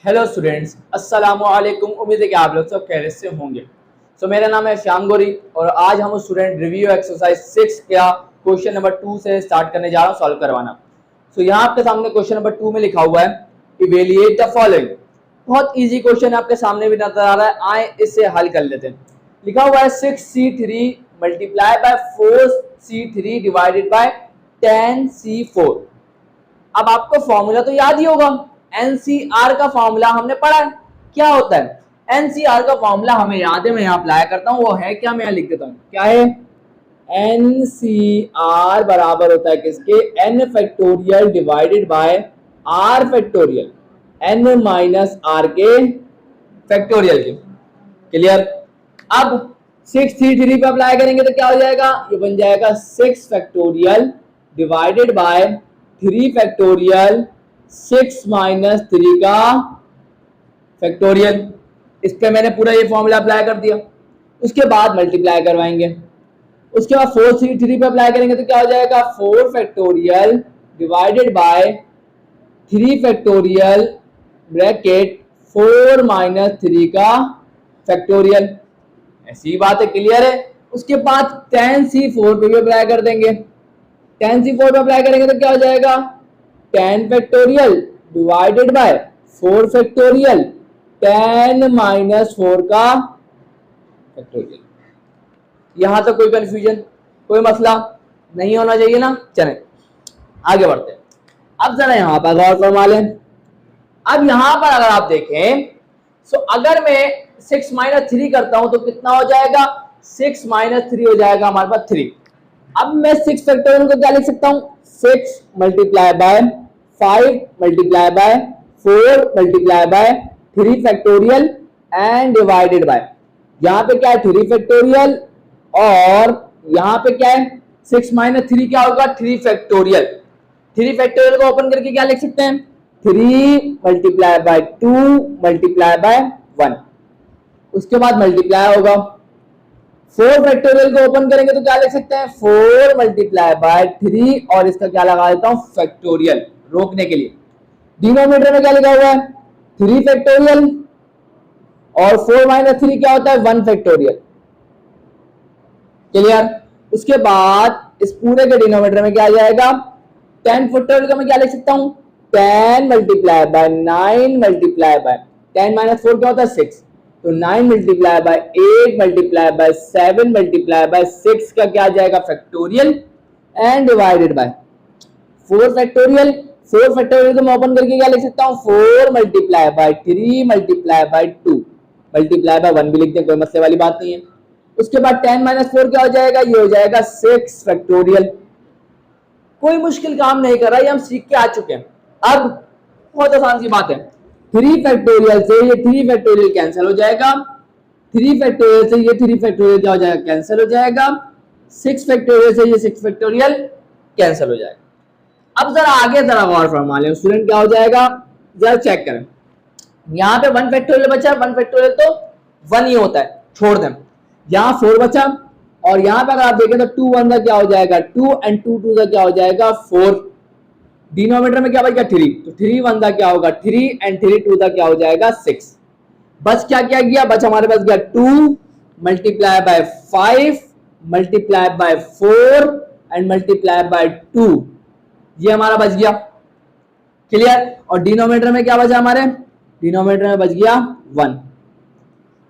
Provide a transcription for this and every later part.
Hello students, अस्सलाम वालेकुम। उम्मीद है कि आप लोग सब खैरियत से होंगे। मेरा नाम है श्याम गौरी और आज हम स्टूडेंट रिव्यू एक्सरसाइज 6 का क्वेश्चन नंबर 2 से स्टार्ट करने जा रहा हूँ सॉल्व करवाना। यहाँ आपके सामने क्वेश्चन नंबर 2 में लिखा हुआ है इवेल्युएट द फॉलोइंग। बहुत इजी क्वेश्चन आपके सामने भी नजर आ रहा है, आए इससे हल कर लेते हैं। लिखा हुआ है 6c3 multiply by 4c3 divided by 10c4। अब आपको फॉर्मूला तो याद ही होगा, एनसीआर का फॉर्मूला हमने पढ़ा है। क्या होता है एनसीआर का फॉर्मूला? हमें याद है, मैं यहाँ अप्लाई करता हूँ। वो है क्या, मैं यहाँ लिख देता हूँ। क्या है? एनसीआर बराबर होता है किसके? N factorial divided by r factorial, n minus r के फैक्टोरियल के। क्लियर? अब 633 पे अप्लाई करेंगे तो क्या हो जाएगा? ये बन जाएगा 6 factorial divided by 3 factorial 6 minus 3 का फैक्टोरियल। इस पे मैंने पूरा ये फॉर्मूला अप्लाई कर दिया। उसके बाद मल्टीप्लाई करवाएंगे। उसके बाद 4c3 पे अप्लाई करेंगे तो क्या हो जाएगा? 4 factorial divided by 3 factorial bracket 4 minus 3 का फैक्टोरियल। ऐसी बात है, क्लियर है? उसके बाद 10c4 पे भी अप्लाई कर देंगे। 10c4 पे अप्लाई करेंगे तो क्या हो जाएगा? 10 factorial divided bye 4 factorial 10 minus 4 का फैक्टोरियल। यहां तक कोई कंफ्यूजन, कोई मसला नहीं होना चाहिए ना? चलें आगे बढ़ते हैं। अब जरा यहां पर गौर फरमा लें। अब यहां पर अगर आप देखें तो अगर मैं 6 माइनस 3 करता हूं तो कितना हो जाएगा? 6 माइनस 3 हो जाएगा हमारे पास 3। अब मैं 6 फैक्टोरियल को क्या लिख सकता हूं? 6 multiply by 5 multiply by 4 multiply by 3 factorial and divided by, यहां पे क्या है? 3 फैक्टोरियल और यहां पे क्या है? 6 माइनस 3 क्या होगा? 3 फैक्टोरियल। 3 फैक्टोरियल को ओपन करके क्या लिख सकते हैं? 3 मल्टीप्लाई बाय 2 मल्टीप्लाई बाय 1। उसके बाद मल्टीप्लाई होगा। 4 फैक्टोरियल को ओपन करेंगे तो क्या लिख सकते हैं? 4 मल्टीप्लाई बाय 3 और इसका क्या लगा देता हूं? फैक्टोरियल, रोकने के लिए। डिनोमिनेटर में क्या लिखा हुआ है? 3 फैक्टोरियल और 4 माइनस 3 क्या होता है? 1 फैक्टोरियल। क्लियर? उसके बाद इस पूरे के डिनोमिनेटर में क्या आ जाएगा? 10 फैक्टोरियल का मैं क्या लिख सकता हूं? 10 multiply by 9 multiply by 10 minus 4 क्या होता है? 6। तो 9 multiply by 8 multiply by 7 multiply by 6 का क्या आ जाएगा? Factorial and divided by 4 factorial. 4 factorial को मैं ओपन करके क्या लिख सकता हूँ? 4 multiply by 3 multiply by 2 multiply by 1 भी लिखते हैं, कोई मसले वाली बात नहीं है। उसके बाद 10 माइनस 4 क्या हो जाएगा? ये हो जाएगा 6 फैक्टोरियल। कोई मुश्किल काम नहीं कर रहा, ये हम सीख के आ चुके हैं। अब बहुत आसान सी बात है, 3 फैक्टोरियल से ये 3 फैक्टोरियल कैंसिल हो जाएगा। 3 फैक्टोरियल से ये 3 फैक्टोरियल क्या हो जाएगा? कैंसिल हो जाएगा। 6 फैक्टोरियल से ये 6 फैक्टोरियल कैंसिल हो जाएगा। अब जरा आगे जरा गौर फरमा लें स्टूडेंट, क्या हो जाएगा जरा चेक करें। यहाँ पे 1 फैक्टोरियल बचा, 1 फैक्टोरियल तो 1 ही होता है, छोड़ दें। यहाँ 4 बचा और यहाँ पे अगर आप देखें तो 2 1 का क्या हो जाएगा? 2 एंड 2 2 का क्या हो जाएगा? 4। डिनोमिनेटर में क्या बच गया? 3। तो 3 1 का क्या होगा? 3 एंड 3 2 का क्या हो जाएगा? 6। बस क्या क्या गया? बच हमारे पास गया 2 multiply by 5 multiply by 4 and multiply by 2, ये हमारा बच गया। क्लियर? और डिनोमिनेटर में क्या बचा हमारे? डिनोमिनेटर में बच गया 1।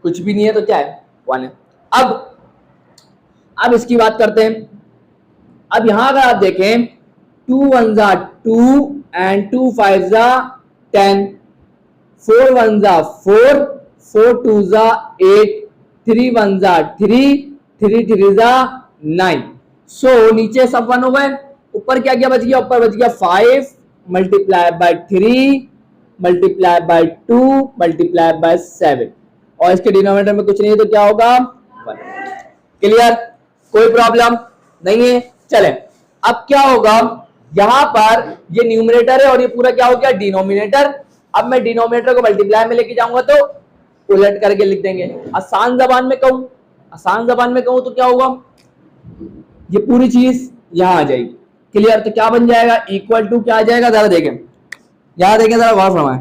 कुछ भी नहीं है तो क्या है? 1 है। अब इसकी बात करते हैं। अब यहां अगर आप देखें 2 1 जा 2 एंड 2 5 जा 10, 4 1 जा 4, 4 2 जा 8, 3 1 जा 3, 3 3 जा 9। सो नीचे सब 1 हो गए, ऊपर क्या क्या बच गया? ऊपर बच गया 5 multiply by 3 multiply by 2 multiply by 7 और इसके डिनोमिनेटर में कुछ नहीं है तो क्या होगा? 1। क्लियर? कोई प्रॉब्लम नहीं है। चलें अब क्या होगा? यहां पर ये न्यूमरेटर है और ये पूरा क्या हो गया? डिनोमिनेटर। अब मैं डिनोमिनेटर को मल्टीप्लाई में लेके जाऊंगा तो उलट करके लिख देंगे। आसान जबान में कहूं तो क्या होगा? ये पूरी चीज यहां आ जाएगी। क्लियर? तो क्या बन जाएगा? इक्वल टू क्या आ जाएगा? जरा देखें, यहां देखें, जरा गौर फरमाएं।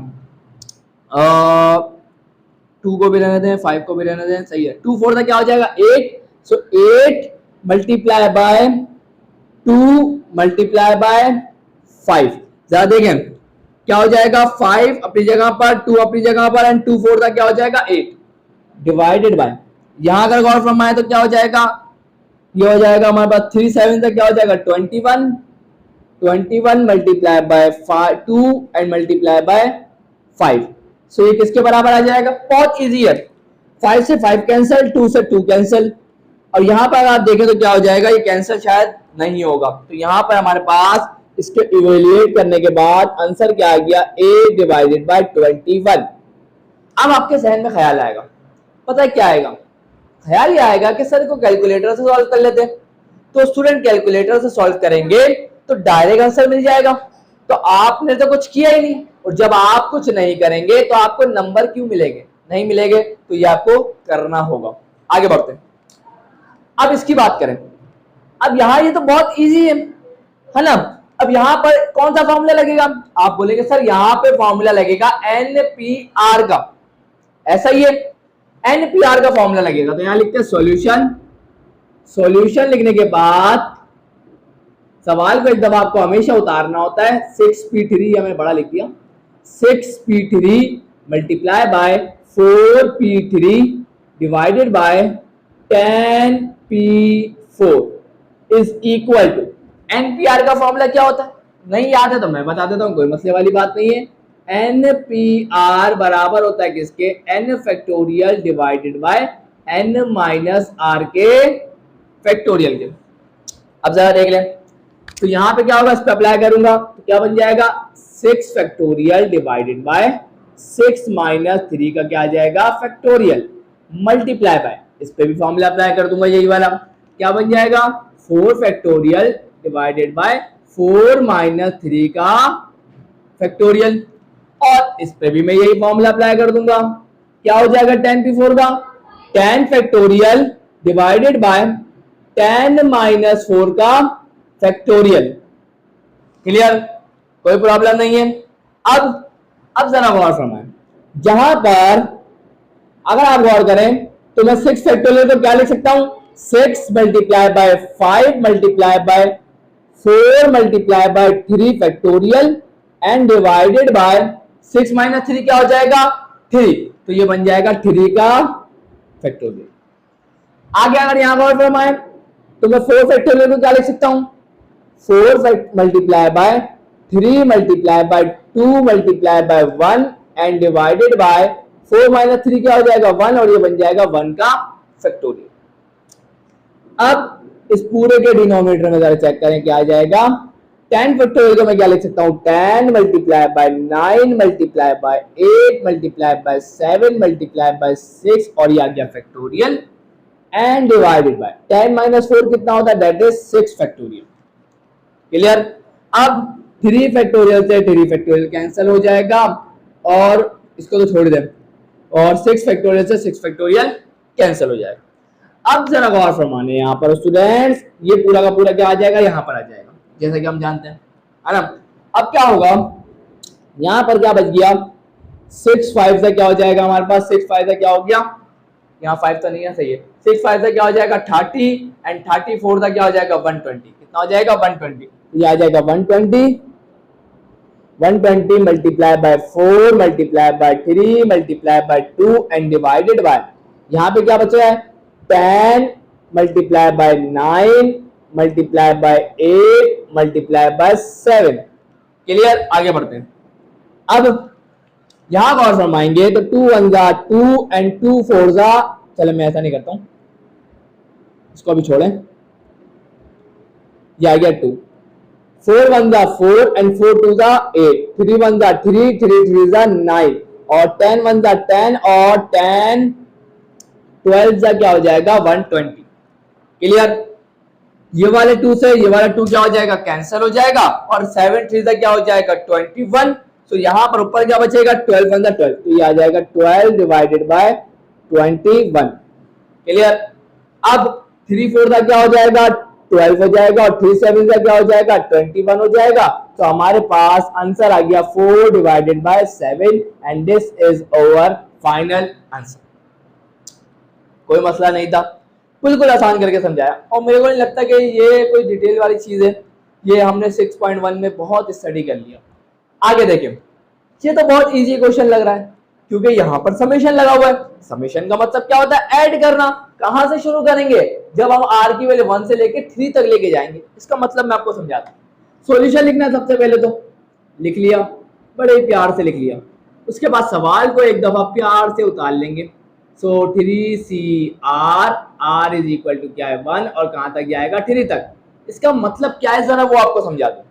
2 को भी रहने दें, 5 को भी रहने दें, सही है। 2 4 क्या हो जाएगा 8, सो 8 मल्टीप्लाई बाय 2 मल्टीप्लाई बाय 5, जरा देखें क्या हो जाएगा 5 अपनी जगह पर, 2 अपनी जगह पर, एंड 2 4 क्या हो जाएगा 8 डिवाइडेड बाय, यहां अगर गौर फरमाए तो क्या हो जाएगा, ये हो जाएगा हमारे पास 3 7 क्या हो जाएगा 21, 21 multiply by 2 and multiply by 5, सो ये किसके बराबर आ जाएगा, बहुत इजी है, 5 से 5 कैंसिल, 2 से 2 कैंसिल, और यहां पर आप देखें तो क्या हो जाएगा, ये कैंसिल शायद नहीं होगा, तो यहां पर हमारे पास इसके इवेल्युएट करने के बाद आंसर क्या आ गया, a डिवाइडेड बाय 21। अब आपके जहन में ख्याल आएगा, पता है क्या आएगा, ख्याल ये आएगा कि सर को कैलकुलेटर से सॉल्व कर लेते, तो स्टूडेंट कैलकुलेटर से सॉल्व करेंगे तो डायरेक्ट आंसर मिल जाएगा, तो आपने तो कुछ किया ही नहीं, और जब आप कुछ नहीं करेंगे तो आपको नंबर क्यों मिलेंगे, नहीं मिलेंगे, तो ये आपको करना होगा। आगे बढ़ते हैं, अब इसकी बात करें, अब यहां ये तो बहुत इजी है ना, अब यहां पर कौन सा फॉर्मूला लगेगा, आप बोलेंगे सर यहां पे फॉर्मूला लगेगा एनपीआर का, ऐसा ही है, एनपीआर का फॉर्मूला लगेगा, तो यहां लिखते हैं सॉल्यूशन, सॉल्यूशन लिखने के बाद सवाल को एक दफा आपको हमेशा उतारना होता है, 6p3 हमें बड़ा लिख दिया, 6p3 multiply by 4p3 divided by 10p4 is equal to, nPr का फॉर्मूला क्या होता है, नहीं याद है तो मैं बता देता हूं, कोई मसले वाली बात नहीं है, एनपीआर बराबर होता है किसके, n factorial divided by n minus r के फैक्टोरियल के। अब जरा देख लें, तो यहां पे क्या होगा, इस पे अप्लाई करूंगा तो क्या बन जाएगा, 6 फैक्टोरियल डिवाइडेड बाय 6 माइनस 3 का क्या आ जाएगा फैक्टोरियल, मल्टीप्लाई बाय, इस पे भी फॉर्मूला अप्लाई कर दूंगा यही वाला, क्या बन जाएगा 4 फैक्टोरियल डिवाइडेड बाय 4 माइनस 3 का फैक्टोरियल, और इस पे भी मैं यही फॉर्मूला अप्लाई कर दूंगा, क्या हो जाएगा 10p4 का 10 फैक्टोरियल डिवाइडेड बाय 10 माइनस 4 का फैक्टोरियल। क्लियर, कोई प्रॉब्लम नहीं है। अब जरा गौर फरमाएं, जहां पर अगर आप गौर करें तो मैं 6 फैक्टोरियल को क्या लिख सकता हूं, 6 multiply by 5 multiply by 4 multiply by 3 factorial and divided by 6 minus 3 क्या हो जाएगा 3, तो ये बन जाएगा 3 का फैक्टोरियल। आगे अगर यहां गौर फरमाएं तो मैं 4 फैक्टोरियल को क्या लिख सकता हूं, 4 multiply by 3 multiply by 2 multiply by 1 and divided by 4 minus 3 क्या हो जाएगा 1, और ये बन जाएगा 1 का फैक्टोरियल। अब इस पूरे के डिनोमिनेटर में जरा चेक करें क्या आ जाएगा, 10 फैक्टोरियल को मैं क्या लिख सकता हूं, 10 multiply by 9 multiply by 8 multiply by 7 multiply by 6, और ये आ गया factorial and divided by 10 minus 4 कितना होता है, दैट इज 6 फैक्टोरियल। क्लियर, अब 3 फैक्टोरियल से 3 फैक्टोरियल कैंसिल हो जाएगा, और इसको तो छोड़ दें, और 6 फैक्टोरियल से 6 फैक्टोरियल कैंसिल हो जाएगा। अब जरा गौर फरमाने यहाँ पर स्टूडेंट्स, ये पूरा का पूरा क्या आ जाएगा, यहाँ पर आ जाएगा, जैसा कि हम जानते हैं, है ना। अब क्या होगा, यहाँ पर क्या बच गया, 6 5 से क्या हो जाएगा हमारे पास, 6 5 से क्या हो गया, यहाँ 5 तो नहीं है, सही है, 6 5 से क्या हो जाएगा 30 एंड 34 का क्या हो जाएगा 120, कितना हो जाएगा 120, ये आ जाएगा 120 multiply by 4 multiply by 3 multiply by 2 and divided by, यहाँ पे क्या बचा है 10 multiply by 9 multiply by 8 multiply by 7। Clear, आगे बढ़ते हैं। अब यहां गौर फरमाएंगे तो 2 1 जा 2 एंड 2 4 जा, चलो मैं ऐसा नहीं करता हूं, इसको अभी छोड़ें, ये आ गया 2, 4 1 जा 4 एंड 4 2 जा 8, 3 1 जा 3 3 3 जा 9, और 10 1 जा 10 और 10 12 जा क्या हो जाएगा 120। क्लियर, ये वाले 2 से ये वाला 2 क्या हो जाएगा कैंसिल हो जाएगा, और 7 3 जा क्या हो जाएगा 21, तो यहां पर ऊपर क्या बचेगा 12 1 जा 12, तो ये आ जाएगा 12 डिवाइडेड बाय 21। क्लियर, अब 3 4 का क्या हो जाएगा 12 हो जाएगा, और 3 7 का क्या हो जाएगा 21 हो जाएगा, तो हमारे पास आंसर आ गया 4 divided by 7 and this is our final answer. कोई मसला नहीं था, बिल्कुल आसान करके समझाया और मेरे को नहीं लगता कि ये कोई डिटेल वाली चीज है, ये हमने 6.1 में बहुत स्टडी कर लिया। आगे देखिए, ये तो बहुत इजी क्वेश्चन लग रहा है क्योंकि यहाँ पर समेशन लगा हुआ है। समेशन का मतलब क्या होता है? ऐड करना। कहां से शुरू करेंगे? जब हम r की वैल्यू 1 से लेके 3 तक लेके जाएंगे। इसका मतलब मैं आपको समझाता हूँ। सॉल्यूशन लिखना है सबसे पहले, तो लिख लिया, बड़े प्यार से लिख लिया। उसके बाद सवाल को एक दफा प्यार से उतार लेंगे। So 3CR, r is equal to क्या है 1 और कहां तक जाएगा 3 तक। इसका मतलब क्या है जरा वो आपको समझा दूं।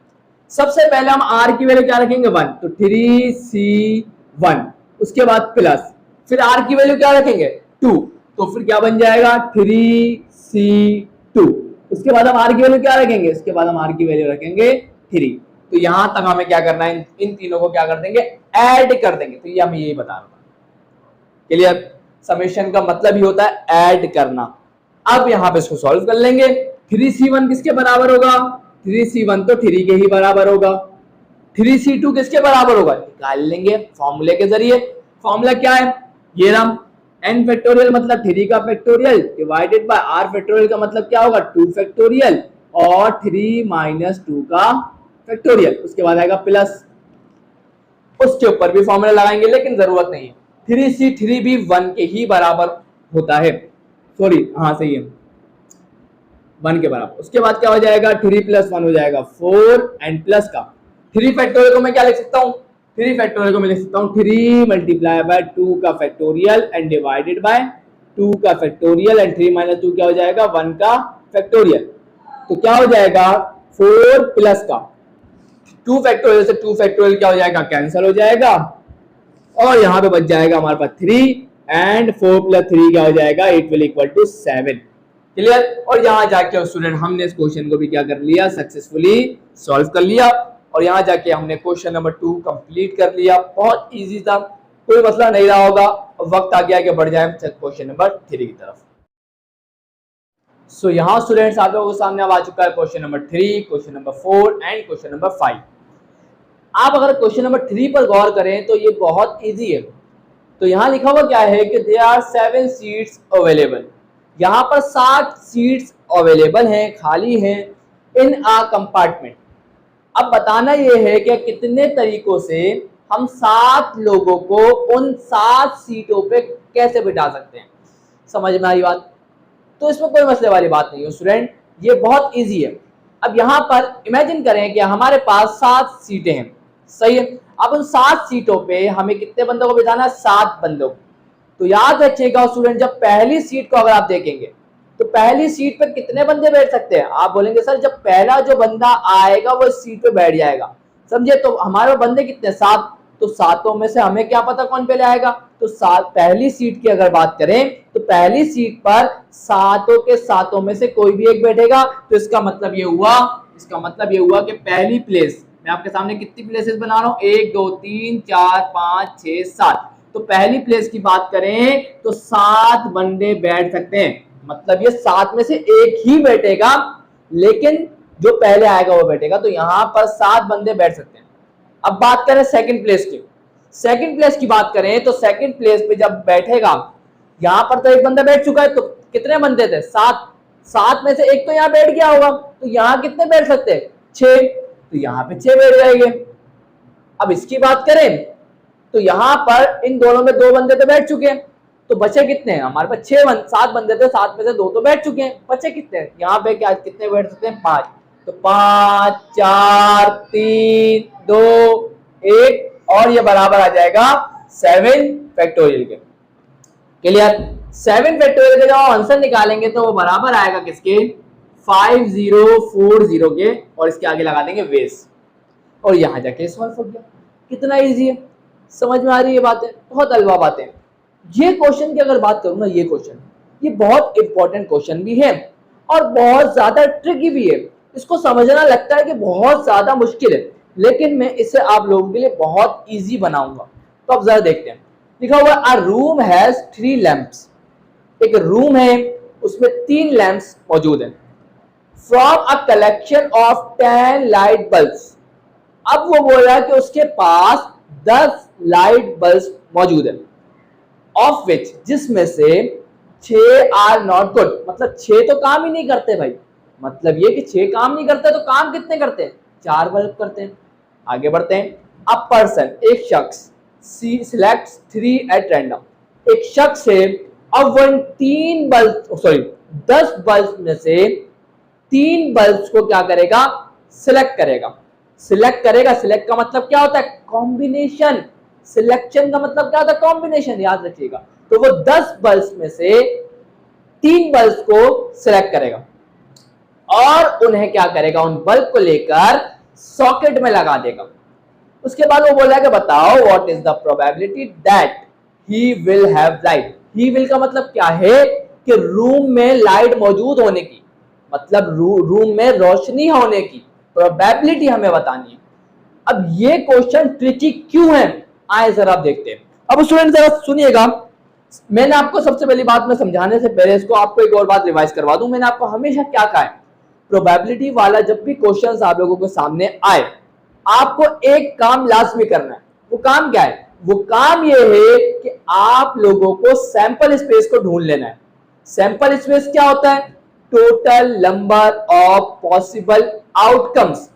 सबसे पहले हम r की वैल्यू क्या रखेंगे 1, तो 3C1, उसके बाद प्लस, फिर r की वैल्यू क्या रखेंगे 2, तो फिर क्या बन जाएगा 3C2। उसके बाद हम r की वैल्यू क्या रखेंगे, इसके बाद हम r की वैल्यू रखेंगे 3। तो यहां तक हमें क्या करना है, इन तीनों को क्या कर देंगे, ऐड कर देंगे। तो ये हमें यही बता रहा था। क्लियर? समेशन का मतलब ही होता है ऐड करना। अब यहां पे इसको सॉल्व कर लेंगे। 3C1 किसके बराबर होगा, 3C1 तो 3 के ही बराबर होगा। 3C2 किसके बराबर होगा, निकाल लेंगे फॉर्मूले के जरिए। फॉर्मूला क्या है, ये रहा, n फैक्टोरियल मतलब 3 का factorial divided bye r factorial का मतलब क्या होगा 2 फैक्टोरियल और 3 माइनस 2 का फैक्टोरियल। उसके बाद आएगा प्लस, उसके ऊपर भी फॉर्मूला लगाएंगे लेकिन जरूरत नहीं है। 3C3 भी 1 के ही बराबर होता है, सॉरी हाँ सही है 1 के बराबर। उसके बाद क्या हो जाएगा 3 प्लस 1 हो जाएगा 4 एंड प्लस का 3 फैक्टोरियल को मैं क्या लिख सकता हूँ, 3 फैक्टोरियल को मैं लिख सकता हूँ 3 मल्टीप्लाई बाय 2 का फैक्टोरियल एंड डिवाइडेड बाय 2 का फैक्टोरियल एंड 3 माइनस 2 क्या हो जाएगा 1 का फैक्टोरियल। तो क्या हो जाएगा 4 प्लस का 2 फैक्टोरियल से 2 फैक्टोरियल क्या हो जाएगा कैंसिल हो जाएगा और यहाँ पे बच जाएगा हमारे पास 3 एंड 4 प्लस 3 क्या हो जाएगा 8 विल इक्वल टू 7। क्लियर? और यहाँ जाके स्टूडेंट हमने इस क्वेश्चन को भी क्या कर लिया, सक्सेसफुली सॉल्व कर लिया और यहाँ जाके हमने क्वेश्चन नंबर 2 कंप्लीट कर लिया। बहुत इजी था, कोई मसला नहीं रहा होगा। वक्त आ गया कि बढ़ जाए क्वेश्चन नंबर 3 की तरफ। सो यहाँ स्टूडेंट्स आप लोगों के सामने अब आ चुका है question number 3, question number 4 and question number 5। आप अगर क्वेश्चन नंबर 3 पर गौर करें तो ये बहुत इजी है। तो यहाँ लिखा हुआ क्या है कि देयर आर 7 सीट्स अवेलेबल। यहाँ पर 7 सीट्स अवेलेबल हैं, खाली हैं इन अ कंपार्टमेंट। अब बताना ये है कि कितने तरीकों से हम 7 लोगों को उन 7 सीटों पे कैसे बिठा सकते हैं। समझ में आई बात? तो इसमें कोई मसले वाली बात नहीं है स्टूडेंट, ये बहुत इजी है। अब यहाँ पर इमेजिन करें कि हमारे पास 7 सीटें हैं, सही है। अब उन 7 सीटों पे हमें कितने बंदों को बिठाना है, 7 बंदों को। तो याद रखिएगा स्टूडेंट, जब पहली सीट को अगर आप देखेंगे तो पहली सीट पे कितने बंदे बैठ सकते हैं। आप बोलेंगे सर जब पहला जो बंदा आएगा वो इस सीट पे बैठ जाएगा, समझे। तो हमारे बंदे कितने 7, तो 7 में से हमें क्या पता कौन पहले आएगा। तो 7 पहली सीट की अगर बात करें तो पहली सीट पर 7 के 7 में से कोई भी एक बैठेगा। तो इसका मतलब ये हुआ कि पहली प्लेस, मैं आपके सामने कितनी प्लेसेस बना रहा हूँ 1 2 3 4 5 6 7। तो पहली प्लेस की बात करें तो 7 बंदे बैठ सकते हैं। मतलब ये 7 में से एक ही बैठेगा, लेकिन जो पहले आएगा वो बैठेगा। तो यहाँ पर 7 बंदे बैठ सकते हैं। अब बात करें सेकंड प्लेस की। सेकंड प्लेस की बात करें तो सेकंड प्लेस पे जब बैठेगा, यहाँ पर तो एक बंदा बैठ चुका है, तो कितने बंदे थे 7 में से एक तो यहाँ बैठ गया होगा। तो यहाँ कितने बैठ सकते हैं 6, तो यहाँ पे 6 बैठ जाएंगे। अब इसकी बात करें तो यहाँ पर इन दोनों में 2 बंदे तो बैठ चुके हैं, तो बचे कितने हैं हमारे पास 7 बंदे थे, 7 में से 2 तो बैठ चुके हैं, बचे कितने हैं यहाँ पे क्या कितने बैठ सकते हैं 5। तो 5 4 3 2 1 और ये बराबर आ जाएगा 7 फैक्टोरियल के। क्लियर? 7 फैक्टोरियल के जब आप आंसर निकालेंगे तो वो बराबर आएगा किसके 5040 के, और इसके आगे लगा देंगे बेस और यहाँ जाके सॉल्व हो गया। कितना इजी है, समझ में आ रही है बातें, बहुत अलवा बातें। ये क्वेश्चन की अगर बात करूं ना, ये क्वेश्चन ये बहुत इंपॉर्टेंट क्वेश्चन भी है और बहुत ज्यादा ट्रिकी भी है। इसको समझना लगता है कि बहुत ज्यादा मुश्किल है, लेकिन मैं इसे आप लोगों के लिए बहुत इजी बनाऊंगा। तो अब जरा देखते हैं, लिखा हुआ अ रूम हैज 3 लैंप्स। एक रूम है उसमें 3 लैंप्स मौजूद हैं। From a collection of 10 light bulbs. अब वो बोल रहा है कि उसके पास 10 लाइट बल्ब मौजूद है, ऑफ विच, जिसमें से 6 आर नॉट गुड, मतलब 6 तो काम ही नहीं करते भाई। मतलब ये कि 6 काम नहीं करते तो काम कितने करते हैं, 4 बल्ब करते हैं। आगे बढ़ते हैं। अ पर्सन, एक शख्स, सी सिलेक्ट्स 3 एट रैंडम, एक शख्स है, अब वो 10 बल्ब में से 3 बल्ब को क्या करेगा, सिलेक्ट करेगा। सिलेक्ट करेगा, सिलेक्ट का मतलब क्या होता है, कॉम्बिनेशन। सिलेक्शन का मतलब क्या होता है, कॉम्बिनेशन, याद रखिएगा। तो वो 10 बल्ब में से 3 बल्ब को सिलेक्ट करेगा और उन्हें क्या करेगा, उन बल्ब को लेकर सॉकेट में लगा देगा। उसके बाद वो बोला कि बताओ what is the probability that he will have light. He will का मतलब क्या है कि रूम में लाइट मौजूद होने की, मतलब रूम में रोशनी होने की प्रोबेबिलिटी हमें बतानी है। अब ये क्वेश्चन ट्रिकी क्यों है, आए जरा आप देखते हैं। अब स्टूडेंट जरा सुनिएगा, मैंने आपको सबसे पहली बात में समझाने से पहले इसको आपको एक और बात रिवाइज करवा दूं। मैंने आपको हमेशा क्या कहा है, प्रोबेबिलिटी वाला जब भी क्वेश्चन आप लोगों के सामने आए, आपको एक काम लाजमी करना है। वो काम क्या है, वो काम ये है कि आप लोगों को सैंपल स्पेस को ढूंढ लेना है। सैंपल स्पेस क्या होता है, total number of possible outcomes,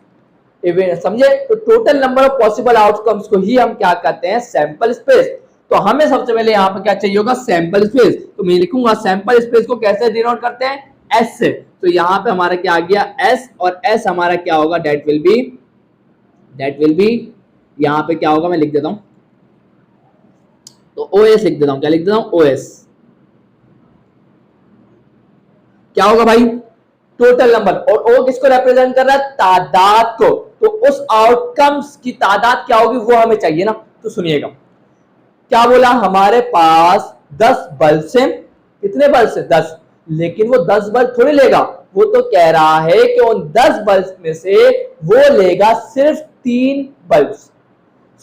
समझे। तो total number of possible outcomes को ही हम क्या कहते हैं, सैंपल स्पेस। तो हमें सबसे पहले यहाँ पर क्या चाहिए होगा, सैंपल स्पेस। तो मैं लिखूंगा सैंपल स्पेस को कैसे डिनोट करते हैं, एस से। तो यहाँ पे हमारा क्या आ गया, एस, और एस हमारा क्या होगा, डेट विल बी यहाँ पे क्या होगा, मैं लिख देता हूं, तो ओ एस लिख देता हूं। क्या लिख देता हूं, ओ एस। क्या होगा भाई, टोटल नंबर, और ओ किसको रिप्रेजेंट कर रहा है, तादाद को। तो उस आउटकम्स की तादाद क्या होगी वो हमें चाहिए ना। तो सुनिएगा क्या बोला, हमारे पास 10 बल्ब से, कितने बल्ब से, 10, लेकिन वो 10 बल्ब थोड़ी लेगा, वो तो कह रहा है कि उन 10 बल्ब में से वो लेगा सिर्फ 3 बल्ब।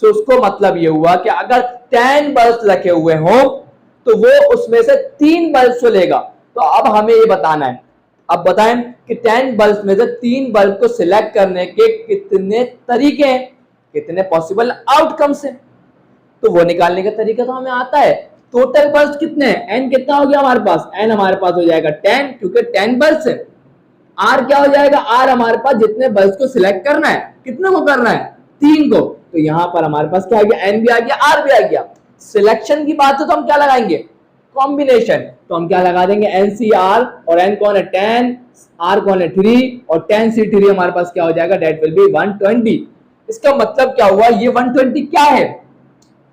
सो उसको मतलब ये हुआ कि अगर 10 बल्ब रखे हुए हों तो वो उसमें से 3 बल्ब को लेगा। तो अब हमें ये बताना है, अब बताएं कि 10 बल्ब में से 3 बल्ब को सिलेक्ट करने के कितने तरीके हैं, कितने पॉसिबल आउटकम्स हैं। तो वो निकालने का तरीका तो हमें आता है। टोटल बल्ब कितने हैं, एन कितना हो गया हमारे पास, एन हमारे पास हो जाएगा 10, क्योंकि 10 बल्ब है। आर क्या हो जाएगा, आर हमारे पास जितने बल्ब को सिलेक्ट करना है, कितने को करना है, 3 को। तो यहां पर हमारे पास क्या आ गया, एन भी आ गया, आर भी आ गया। सिलेक्शन की बात है तो हम क्या लगाएंगे, कॉम्बिनेशन। तो हम क्या लगा देंगे, एनसीआर, और एन कौन है 10, आर कौन है 3, और 10C3 हमारे पास क्या हो जाएगा, डेट विल बी 120। इसका मतलब क्या हुआ, ये 120 क्या है,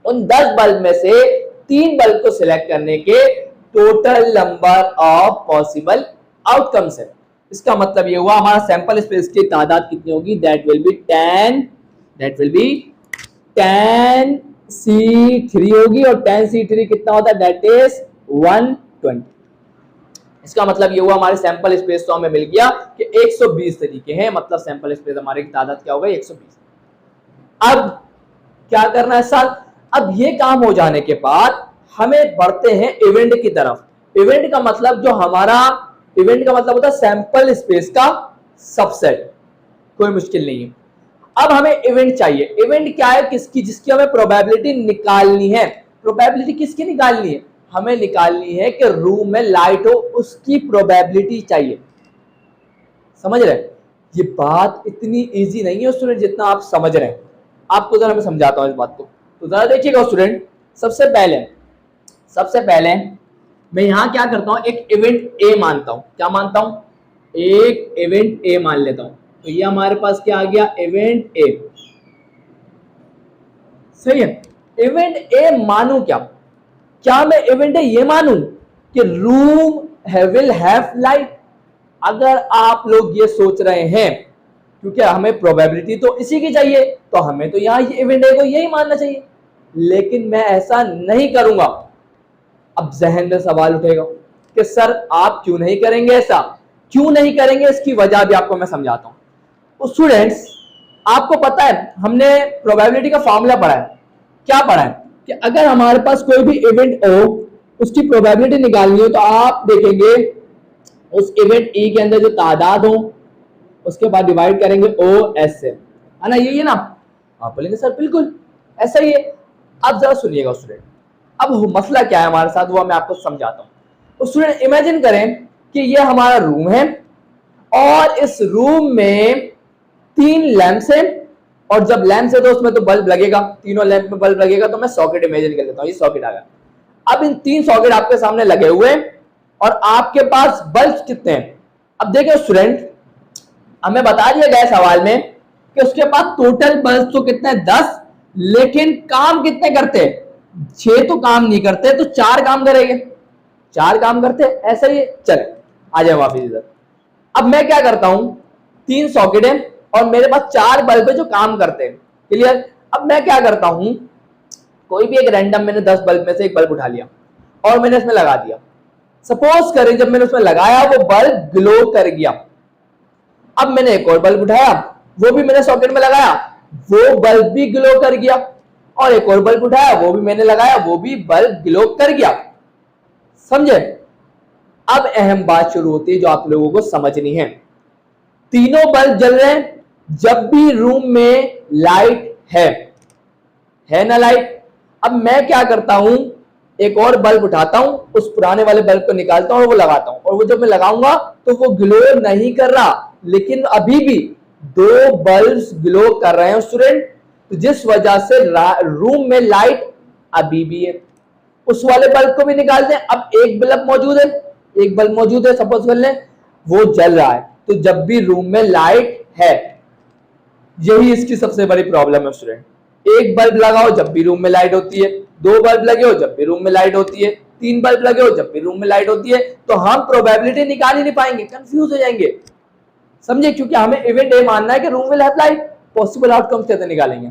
उन 10 बल्ब में से 3 बल्ब को सिलेक्ट करने के total number of possible outcomes है। इसका मतलब ये हुआ हमारा सैंपल स्पेस की तादाद कितनी होगी, दैट विल बी 10C3 होगी, और 10C3 कितना होता है, दैट इज 120। इसका मतलब ये हुआ हमारे सैंपल स्पेस तो हमें मिल गया कि 120 तरीके हैं, मतलब सैंपल स्पेस हमारे की तादाद क्या होगा, 120। अब क्या करना है साथ, अब ये काम हो जाने के बाद हमें बढ़ते हैं इवेंट की तरफ। इवेंट का मतलब जो हमारा, इवेंट का मतलब होता है सैंपल स्पेस का सबसेट, कोई मुश्किल नहीं है। अब हमें इवेंट चाहिए। इवेंट क्या है, किसकी, जिसकी हमें प्रोबेबिलिटी निकालनी है। प्रोबेबिलिटी किसकी निकालनी है, हमें निकालनी है कि रूम में लाइट हो, उसकी प्रोबेबिलिटी चाहिए। समझ रहे हैं, ये बात इतनी इजी नहीं है स्टूडेंट जितना आप समझ रहे हैं। आपको जरा मैं समझाता हूं इस बात को, तो जरा देखिएगा स्टूडेंट। सबसे पहले मैं यहां क्या करता हूं, एक इवेंट ए मानता हूं। क्या मानता हूं, एक इवेंट ए मान लेता हूं। तो ये हमारे पास क्या आ गया, इवेंट ए। सही है, इवेंट ए मानू क्या मैं इवेंट ए ये मानू कि रूम विल हैव लाइट। अगर आप लोग ये सोच रहे हैं, क्योंकि हमें प्रोबेबिलिटी तो इसी की चाहिए, तो हमें तो यहाँ इवेंट ए को यही मानना चाहिए, लेकिन मैं ऐसा नहीं करूंगा। अब जहन में सवाल उठेगा कि सर आप क्यों नहीं करेंगे ऐसा, क्यों नहीं करेंगे, इसकी वजह भी आपको मैं समझाता हूं। तो स्टूडेंट्स, आपको पता है हमने प्रोबेबिलिटी का फॉर्मूला पढ़ा है। क्या पढ़ा है कि अगर हमारे पास कोई भी इवेंट हो, उसकी प्रोबेबिलिटी निकालनी हो, तो आप देखेंगे उस इवेंट ई के अंदर जो तादाद हो उसके बाद डिवाइड करेंगे ओ एस से, है ना, यही है ना। आप बोलेंगे सर बिल्कुल ऐसा ही है। अब जरा सुनिएगा स्टूडेंट, अब मसला क्या है हमारे साथ वो मैं आपको समझाता हूँ। तो स्टूडेंट इमेजिन करें कि ये हमारा रूम है और इस रूम में 3 लैंप्स हैं, और जब लैंप्स है तो उसमें तो बल्ब लगेगा, तीनों लैंप में बल्ब लगेगा, तो मैं सॉकेट इमेजिन कर लेता हूँ, ये सॉकेट आ गया। अब इन 3 सॉकेट आपके सामने लगे हुए हैं और आपके पास बल्ब कितने हैं। अब देखिए स्टूडेंट, हमें बता दिया गया सवाल में कि उसके पास टोटल बल्ब तो कितने 10, लेकिन काम कितने करते हैं, 6 तो काम नहीं करते, तो 4 काम करेंगे, 4 काम करते हैं, ऐसा ही चले आ जाए वापिस इधर। अब मैं क्या करता हूं, 3 सॉकेट है और मेरे पास 4 बल्ब है जो काम करते हैं, क्लियर। अब मैं क्या करता हूं, कोई भी एक रैंडम मैंने 10 बल्ब में से एक बल्ब उठा लिया और मैंने इसमें लगा दिया। सपोज करें जब मैंने उसमें लगाया वो बल्ब ग्लो कर गया। अब मैंने एक और बल्ब उठाया, वो भी मैंने सॉकेट में लगाया, वो बल्ब भी ग्लो कर गया, और एक और बल्ब उठाया, वो भी मैंने लगाया, वो भी बल्ब ग्लो कर गया। समझे। अब अहम बात शुरू होती है जो आप लोगों को समझनी है। तीनों बल्ब जल रहे हैं जब भी रूम में लाइट है ना लाइट। अब मैं क्या करता हूं, एक और बल्ब उठाता हूं, उस पुराने वाले बल्ब को निकालता हूं और वो लगाता हूं, और वो जब मैं लगाऊंगा तो वो ग्लो नहीं कर रहा, लेकिन अभी भी 2 बल्ब्स ग्लो कर रहे हैं स्टूडेंट, तो जिस वजह से रूम में लाइट अभी भी है। उस वाले बल्ब को भी निकालते हैं, अब एक बल्ब मौजूद है, एक बल्ब मौजूद है, सपोज कर लें वो जल रहा है, तो जब भी रूम में लाइट है, यही इसकी सबसे बड़ी प्रॉब्लम है स्टूडेंट। एक बल्ब लगाओ जब भी रूम में लाइट होती है, 2 बल्ब लगे हो जब भी रूम में लाइट होती है, 3 बल्ब लगे हो जब भी रूम में लाइट होती है, तो हम प्रोबेबिलिटी निकाल ही नहीं पाएंगे, कंफ्यूज हो जाएंगे। समझे, क्योंकि हमें इवेंट ए मानना है कि room will have light, possible outcomes कैसे निकालेंगे,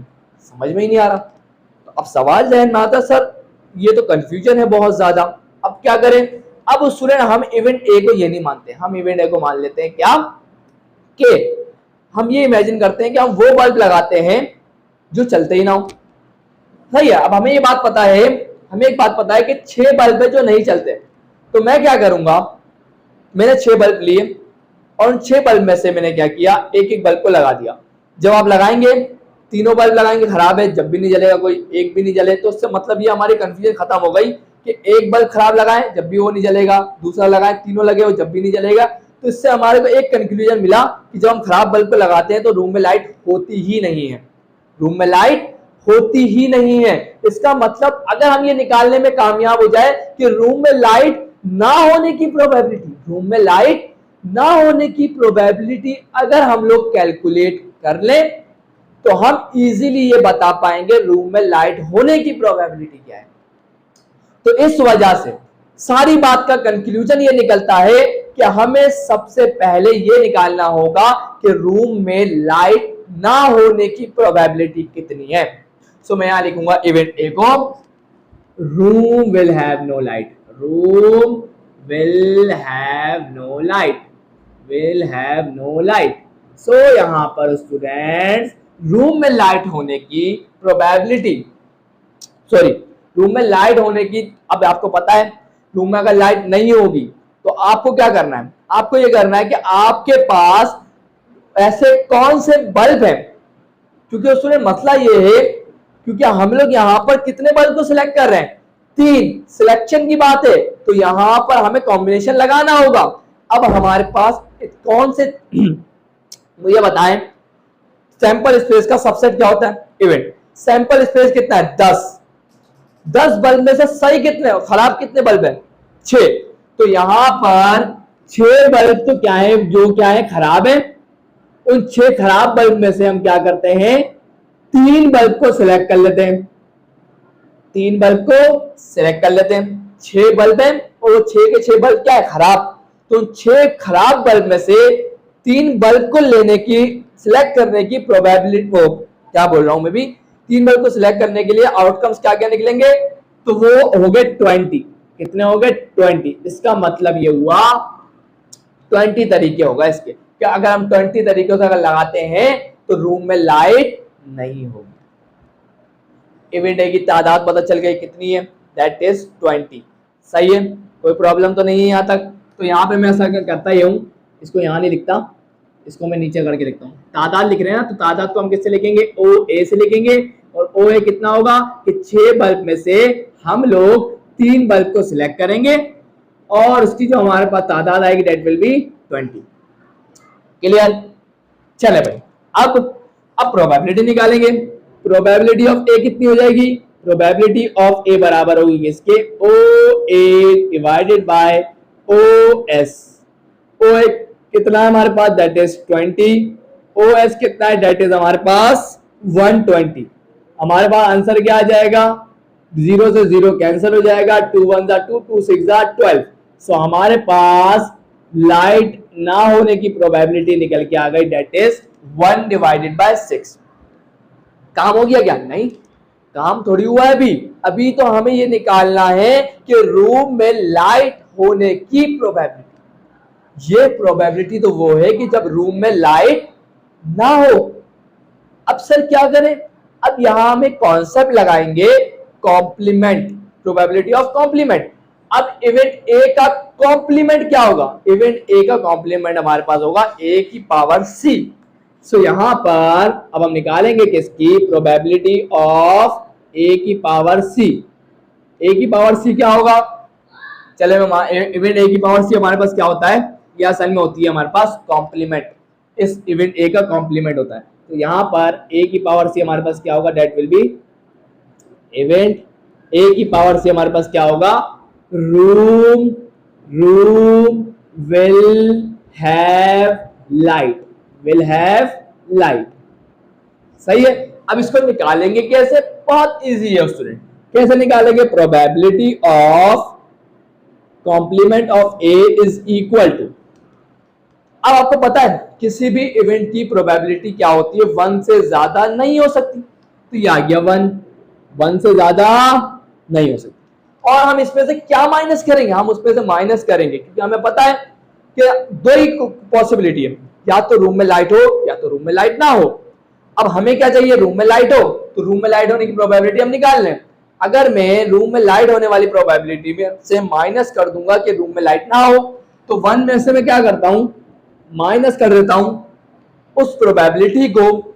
समझ में ही नहीं आ रहा। तो अब सवाल जहन में आता सर ये तो कंफ्यूजन है बहुत ज्यादा, अब क्या करें। अब स्टूडेंट हम इवेंट ए को ये नहीं मानते, हम इवेंट ए को मान लेते हैं क्या, कि हम ये इमेजिन करते हैं कि हम वो बल्ब लगाते हैं जो चलते ही ना हो। सही है। अब हमें ये बात पता है, हमें एक बात पता है कि 6 बल्ब है जो नहीं चलते, तो मैं क्या करूंगा, मैंने 6 बल्ब लिए और उन 6 बल्ब में से मैंने क्या किया, एक एक बल्ब को लगा दिया। जब आप लगाएंगे, तीनों बल्ब लगाएंगे, खराब है, जब भी नहीं जलेगा कोई, एक भी नहीं जले, तो उससे मतलब ये हमारी कंफ्यूजन खत्म हो गई कि एक बल्ब खराब लगाएं जब भी वो नहीं जलेगा, दूसरा लगाएं तीनों लगे हो जब भी नहीं जलेगा। तो इससे हमारे को एक कंक्लूजन मिला कि जब हम खराब बल्ब को लगाते हैं तो रूम में लाइट होती ही नहीं है, रूम में लाइट होती ही नहीं है। इसका मतलब अगर हम ये निकालने में कामयाब हो जाए कि रूम में लाइट ना होने की प्रोबेबिलिटी, रूम में लाइट ना होने की प्रोबेबिलिटी अगर हम लोग कैलकुलेट कर लें, तो हम इजीली ये बता पाएंगे रूम में लाइट होने की प्रोबेबिलिटी क्या है। तो इस वजह से सारी बात का कंक्लूजन ये निकलता है कि हमें सबसे पहले ये निकालना होगा कि रूम में लाइट ना होने की प्रोबेबिलिटी कितनी है। सो मैं यहां लिखूंगा इवेंट ए को, room will have no light, room will have no light, will have no light. So यहां पर स्टूडेंट्स रूम में लाइट होने की प्रोबेबिलिटी, सॉरी रूम में लाइट होने की, अब आपको पता है रूम में अगर लाइट नहीं होगी तो आपको क्या करना है, आपको ये करना है कि आपके पास ऐसे कौन से बल्ब हैं, क्योंकि उसमें मसला ये है क्योंकि हम लोग यहां पर कितने बल्ब को सिलेक्ट कर रहे हैं, 3, सिलेक्शन की बात है, तो यहां पर हमें कॉम्बिनेशन लगाना होगा। अब हमारे पास कौन से मुझे बताएं, सैंपल स्पेस का सबसेट क्या होता है, इवेंट सैंपल स्पेस कितना है 10 बल्ब में से सही कितने, खराब कितने बल्ब है 6, तो यहां पर 6 बल्ब तो क्या है, जो क्या है खराब है, उन 6 खराब बल्ब में से हम क्या करते हैं, 3 बल्ब को सिलेक्ट कर लेते हैं, 3 बल्ब को सिलेक्ट कर लेते हैं, 6 बल्ब है और वो 6 के 6 बल्ब क्या है खराब, तो 6 खराब बल्ब में से 3 बल्ब को लेने की, सिलेक्ट करने की प्रोबेबिलिटी, वो क्या बोल रहा हूं मैं भी, 3 बल्ब को सिलेक्ट करने के लिए आउटकम्स क्या क्या निकलेंगे, तो वो हो गए 20, कितने हो गए 20। इसका मतलब ये हुआ 20 तरीके होगा इसके, कि अगर हम 20 तरीकों से अगर लगाते हैं तो रूम में लाइट नहीं होगी। इवेंट ए की तादाद पता चल गई कितनी है, दैट इज 20। सही है, कोई प्रॉब्लम तो नहीं है यहां तक। तो यहाँ पे मैं ऐसा करता ही हूँ, इसको यहाँ नहीं लिखता, इसको मैं नीचे करके लिखता हूँ, तादाद लिख रहे हैं ना, तो तादाद को हम किससे लिखेंगे, ओ ए से लिखेंगे। और ओ ए कितना होगा कि 6 बल्ब में से हम लोग 3 बल्ब को सिलेक्ट करेंगे और उसकी जो हमारे पास तादाद आएगी दैट विल बी 20। क्लियर? चले भाई, अब प्रोबेबिलिटी निकालेंगे। प्रोबेबिलिटी ऑफ ए कितनी हो जाएगी, प्रोबेबिलिटी ऑफ ए बराबर होगी किसके, ओ A divided by O S. O A कितना है हमारे पास, दैट इज 20। ओ एस कितना है, दैट इज हमारे पास 120। हमारे पास आंसर क्या आ जाएगा, 0 से 0 कैंसिल हो जाएगा, 2 1 2 2 6 12। सो हमारे पास लाइट ना होने की प्रोबेबिलिटी निकल के आ गई, दैट इज 1 डिवाइडेड बाय 6। काम हो गया क्या, नहीं काम थोड़ी हुआ है अभी तो हमें ये निकालना है कि रूम में लाइट होने की प्रोबेबिलिटी। ये प्रोबेबिलिटी तो वो है कि जब रूम में लाइट ना हो। अब सर क्या करें, अब यहां हम एक कॉन्सेप्ट लगाएंगे, कॉम्प्लीमेंट, प्रोबेबिलिटी ऑफ कॉम्प्लीमेंट। अब इवेंट ए का कॉम्प्लीमेंट क्या होगा, इवेंट ए का कॉम्प्लीमेंट हमारे पास होगा ए की पावर सी। सो यहां पर अब हम निकालेंगे किसकी, प्रोबेबिलिटी ऑफ ए की पावर सी। ए की पावर सी क्या होगा, चले इवेंट ए की पावर सी हमारे पास क्या होता है, यह असल में होती है हमारे पास कॉम्प्लीमेंट, इस इवेंट ए का कॉम्प्लीमेंट होता है। तो यहां पर ए की पावर सी हमारे पास क्या होगा, that will B event A की पावर सी हमारे पास क्या होगा, रूम विल हैव लाइट। सही है। अब इसको निकालेंगे कैसे, बहुत इजी है स्टूडेंट। कैसे निकालेंगे, probability of complement of A is equal to, अब आपको पता है किसी भी इवेंट की प्रोबेबिलिटी क्या होती है, 1 से ज्यादा नहीं हो सकती। तो ये आ गया 1 से ज्यादा नहीं हो सकती। और हम इसमें से क्या माइनस करेंगे, हम उसमें से माइनस करेंगे, क्योंकि हमें पता है कि दो ही पॉसिबिलिटी है, या तो रूम में लाइट हो या तो रूम में लाइट ना हो। अब हमें क्या चाहिए, रूम में लाइट हो, तो रूम में लाइट होने की प्रोबेबिलिटी हम निकाल लें। अगर मैं रूम में लाइट होने वाली प्रोबेबिलिटी में से माइनस कर दूंगा कि रूम में लाइट ना हो, तो 1 में से मैं क्या करता हूं, माइनस कर देता हूं उस प्रोबेबिलिटी को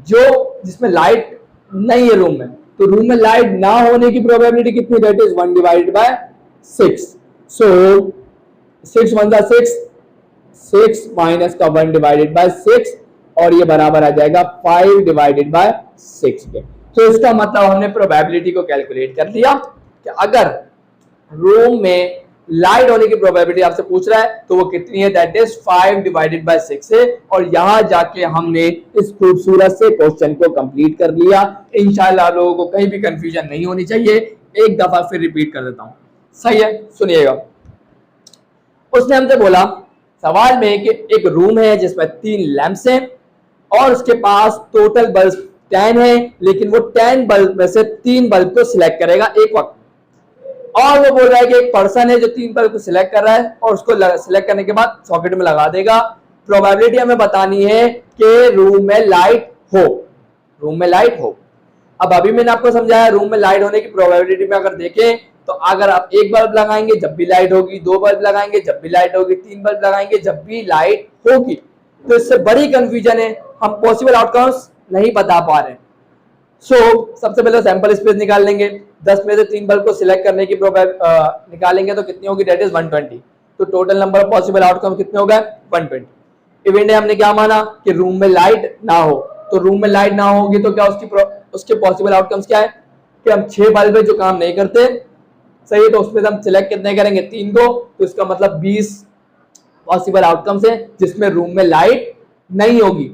जो जिसमें लाइट नहीं है रूम में। तो रूम में लाइट ना होने की प्रोबेबिलिटी कितनी, that is 1 divided bye 6। So 6 1 6, 6 minus का 1 डिवाइडेड बाय 6, और ये बराबर आ जाएगा 5 डिवाइडेड बाय 6 के। तो इसका मतलब हमने प्रोबेबिलिटी को कैलकुलेट कर लिया कि अगर रूम में लाइट होने की प्रोबेबिलिटी आपसे पूछ रहा है तो वो कितनी है, दैट इज 5 डिवाइडेड बाय 6 है। और यहां जाके हमने इस खूबसूरत से क्वेश्चन को कंप्लीट कर लिया। इंशाल्लाह आप लोगों को कहीं भी कंफ्यूजन नहीं होनी चाहिए। एक दफा फिर रिपीट कर देता हूं, सही है, सुनिएगा। उसने हमसे बोला सवाल में कि एक रूम है जिसमें 3 लैंप्स हैं और उसके पास टोटल बल्ब 10 है, लेकिन वो 10 बल्ब में से 3 बल्ब को सिलेक्ट करेगा एक वक्त। और वो बोल रहा है कि एक पर्सन है जो 3 बल्ब को सिलेक्ट कर रहा है और उसको सिलेक्ट करने के बाद सॉकेट में लगा देगा। प्रोबेबिलिटी हमें बतानी है कि रूम में लाइट हो। अब अभी मैंने आपको समझाया रूम में लाइट होने की प्रोबेबिलिटी में अगर देखें तो अगर आप एक बल्ब लगाएंगे जब भी लाइट होगी, 2 बल्ब लगाएंगे जब भी लाइट होगी, 3 बल्ब लगाएंगे जब भी लाइट होगी। तो इससे बड़ी कंफ्यूजन है, हम पॉसिबल आउटकम्स नहीं बता पा रहे हैं। सबसे पहले सैंपल स्पेस निकाल लेंगे। 10 में से 3 बल्ब को सिलेक्ट करने की निकालेंगे तो कितनी होगी, दैट इज 120। तो total number of possible outcome कितने हो गए, 120। इवेंट ने हमने क्या माना कि रूम में लाइट ना हो, तो रूम में लाइट ना होगी तो क्या उसके पॉसिबल आउटकम्स क्या है कि हम 6 बल्ब जो काम नहीं करते, सही, तो उसमें हम सिलेक्ट कितने करेंगे, 3 को। तो इसका मतलब 20 पॉसिबल आउटकम्स है जिसमें रूम में लाइट नहीं होगी।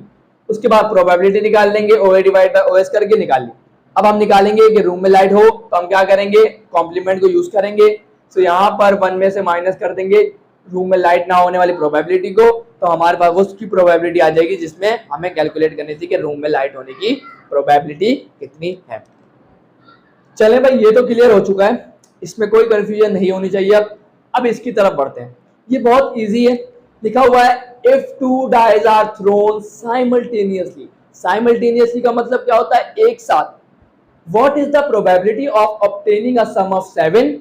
उसके बाद प्रोबेबिलिटी निकाल लेंगे, OA डिवाइड बाय OS करके निकाल ली। अब हम निकालेंगे कि रूम में लाइट हो तो हम क्या करेंगे, कॉम्प्लीमेंट को यूज करेंगे। तो यहाँ पर 1 में से माइनस कर देंगे रूम में लाइट ना होने वाली प्रोबेबिलिटी को, तो हमारे पास उसकी प्रोबेबिलिटी आ जाएगी जिसमें हमें कैलकुलेट करनी थी कि रूम में लाइट होने की प्रोबेबिलिटी कितनी है। चले भाई, ये तो क्लियर हो चुका है, इसमें कोई कंफ्यूजन नहीं होनी चाहिए। अब इसकी तरफ बढ़ते हैं। ये बहुत इजी है, लिखा हुआ है if 2 dice are thrown simultaneously। simultaneously का मतलब क्या होता है, एक साथ। what is the probability of obtaining a sum of 7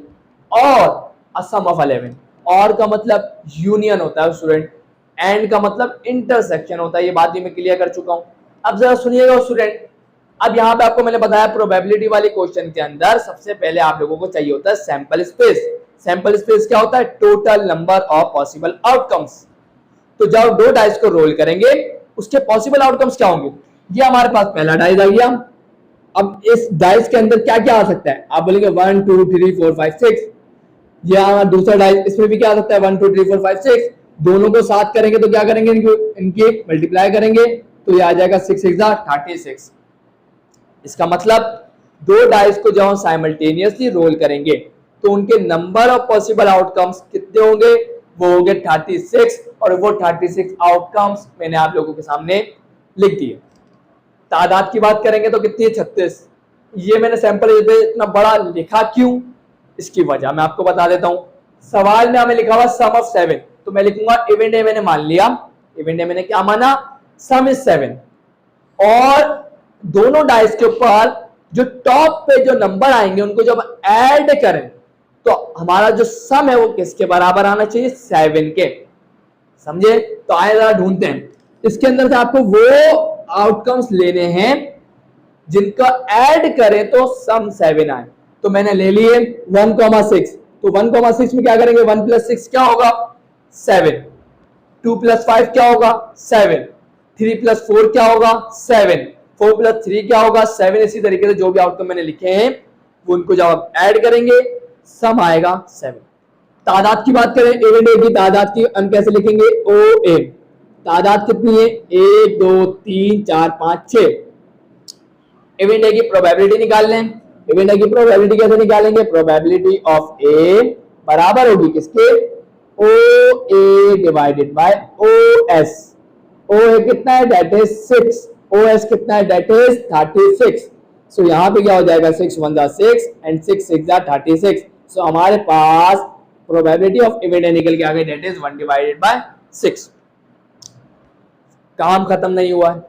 और a sum of 11। और का मतलब यूनियन होता है स्टूडेंट, एंड का मतलब इंटरसेक्शन होता है, ये बात भी मैं क्लियर कर चुका हूं। अब जरा सुनिएगा स्टूडेंट, अब यहाँ पे आपको मैंने बताया प्रोबेबिलिटी वाली क्वेश्चन के अंदर सबसे पहले आप लोगों को चाहिए होता है सैंपल स्पेस। सैंपल स्पेस क्या होता है? Total number of possible outcomes. तो जब दो डाइस को रोल करेंगे उसके पॉसिबल आउटकम्स क्या होंगे? ये हमारे पास पहला डाइस आ गया। अब इस डाइस के अंदर क्या क्या आ सकता है? आप बोलेंगे 1 2 3 4 5 6। ये हमारा दूसरा डाइस, इसमें भी क्या आ सकता है? 1 2 3 4 5 6। दोनों को साथ करेंगे तो क्या करेंगे? इनके मल्टीप्लाई करेंगे तो ये आ जाएगा 6 6 36। इसका मतलब दो डाइस को जब हम साइमल्टेनियसली रोल करेंगे तो उनके नंबर ऑफ पॉसिबल आउटकम्स कितने होंगे? वो होंगे 36, और वो 36 आउटकम्स मैंने आप लोगों के सामने लिख दिए। तादाद की बात करेंगे तो कितनी है? 36। ये मैंने सैंपल इतना बड़ा लिखा क्यों? इसकी वजह मैं आपको बता देता हूं। सवाल में हमें लिखा हुआ सम ऑफ 7, तो मैं लिखूंगा इवेंट ए मैंने मान लिया, इवेंट ए मैंने क्या माना? सम इज 7। और दोनों डाइस के ऊपर जो टॉप पे जो नंबर आएंगे उनको जब ऐड करें तो हमारा जो सम है वो किसके बराबर आना चाहिए? 7 के। समझे? तो आए जरा ढूंढते हैं। इसके अंदर से आपको वो आउटकम्स लेने हैं जिनका ऐड करें तो सम 7 आए। तो मैंने ले लिए 1,6। तो 1,6 में क्या करेंगे? 1 + 6 क्या होगा? 7। 2 + 5 क्या होगा? 7। 3 + 4 क्या होगा? 7। 4 + 3 क्या होगा? 7। इसी तरीके से जो भी आउटकम मैंने लिखे हैं वो उनको जब आप ऐड करेंगे सम आएगा 7। तादाद की बात करें, इवेंट ए की तादाद की हम कैसे लिखेंगे? ओ ए। तादाद कितनी है? 1 2 3 4 5 6। इवेंट ए की प्रोबेबिलिटी निकाल लें। इवेंट ए की प्रोबेबिलिटी कैसे निकालेंगे? प्रोबेबिलिटी ऑफ ए बराबर होगी किसके? ओ A divided by O S. O A कितना है? That is 6। ओ एस कितना है? That is 36। सो यहाँ पे क्या हो जाएगा? 6 1 = 6 एंड 6 6 = 36। सो हमारे पास प्रोबेबिलिटी ऑफ इवेंट ए निकल के आ गई, दैट इज 1/6। काम खत्म नहीं हुआ है।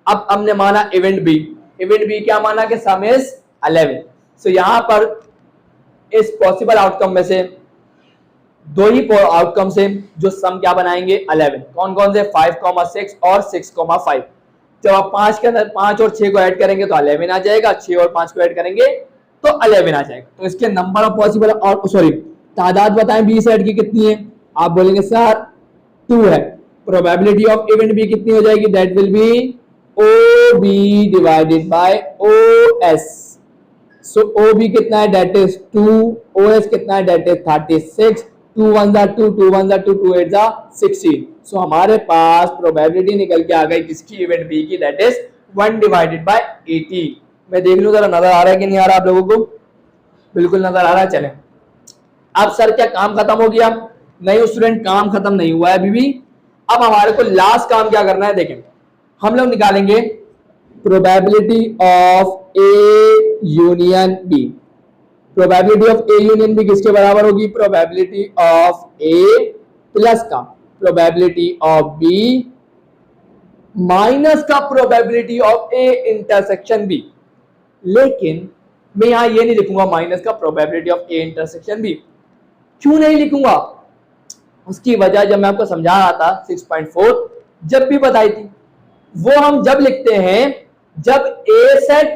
अब हमने माना इवेंट बी। इवेंट बी क्या माना? कि सम इज 11। सो यहां पर इस पॉसिबल आउटकम में से दो ही आउटकम से जो सम क्या बनाएंगे? 11। कौन कौन से? 5,6 और 6,5। जब आप 5 के अंदर 5 और 6 को ऐड करेंगे तो 11 आ जाएगा, 6 और 5 को ऐड करेंगे तो 11 आ जाएगा। तो इसके नंबर ऑफ पॉसिबल और सॉरी तादाद बताएं बी सेट की कितनी है? आप बोलेंगे सर 2 है। प्रोबेबिलिटी ऑफ इवेंट बी कितनी हो जाएगी? That will be O B divided by O S. So O B कितना है? That is 2। ओ एस कितना है? That is 36। 2 1 = 2, 2 1 = 2, 2 8 = 16। सो हमारे पास प्रोबेबिलिटी निकल के आ गई किसकी? इवेंट बी की, दैट इज 1/80। मैं देख लूं जरा नजर आ रहा है कि नहीं आ रहा आप लोगों को? बिल्कुल नजर आ रहा है। चले अब सर क्या काम खत्म हो गया? नहीं स्टूडेंट, काम खत्म नहीं हुआ है अभी भी। अब हमारे को लास्ट काम क्या करना है? देखें, हम लोग निकालेंगे probability of A union B. Probability of A union B किसके बराबर होगी? प्रोबेबिलिटी ऑफ ए प्लस का प्रोबेबिलिटी ऑफ बी माइनस का probability of A intersection B. लेकिन मैं यहां ये नहीं लिखूंगा माइनस का probability of A intersection B. क्यों नहीं लिखूंगा? उसकी वजह जब मैं आपको समझा रहा था 6.4 जब भी बताई थी, वो हम जब लिखते हैं जब ए सेट